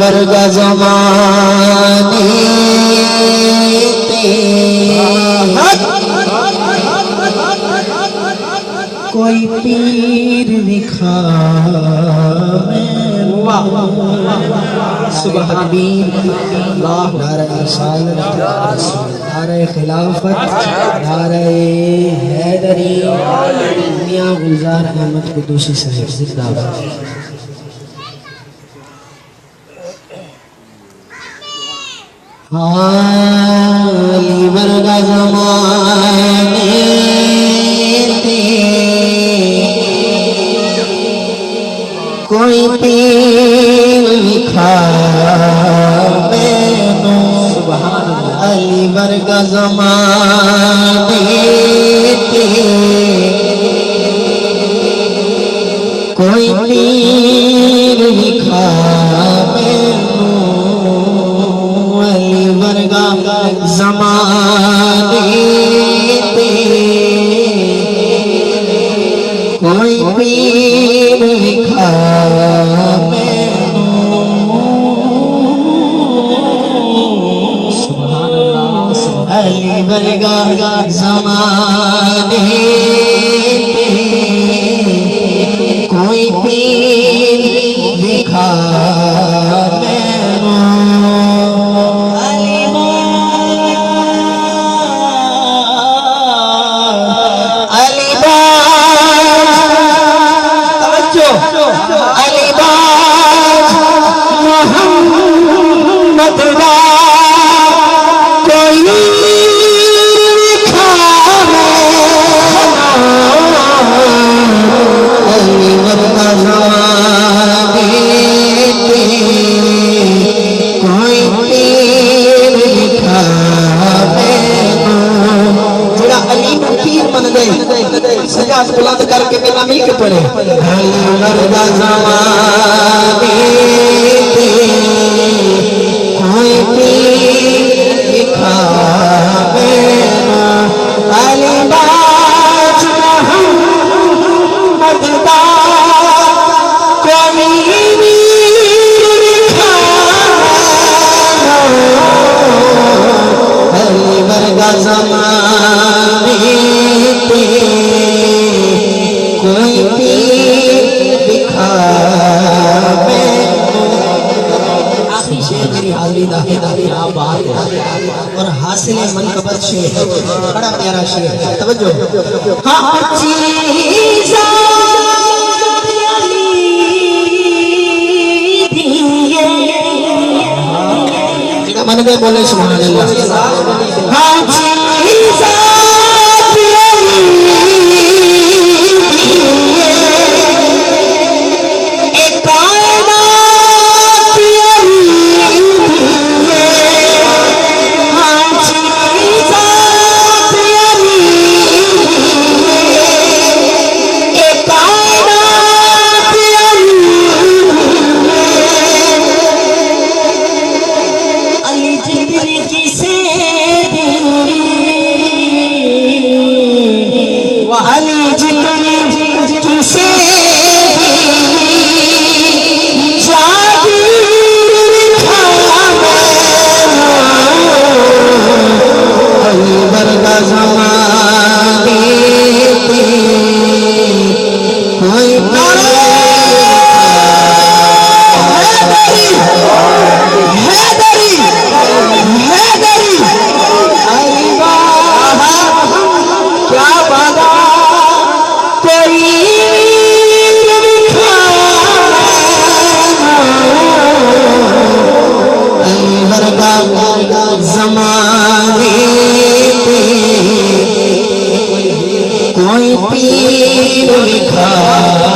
ورگا زمانے کوئی پیر دکھا تکبیر نعرہ رسالت نعرہ خلافت نعرہ حیدری میاں گلزار احمد قدوسی صاحب زندہ باد علی ورگا زمانے کوئی پیر لکھا مینوں علی ورگا زمانے کوئی پیر لکھا مینوں علی ورگا زمانے کوئی پیر لکھا علی ورگا زمانے کوئی پیر دکھا سجاد بلند کر کے میرا میک پڑے علی ورگا زمانے کوئی پیر دکھا علی باز محمد دا کوئی دکھا علی ورگا زمانے کوئی پیر دکھا آخری شعر میری حاضری دا بات ہے اور حاصل منقبت شعر ہے بڑا پیارا شعر ہے توجہ ہاں چیزاں جڑا من گئے بولے سبحان اللہ ہاں چیزاں زمانے کوئی پیر لکھا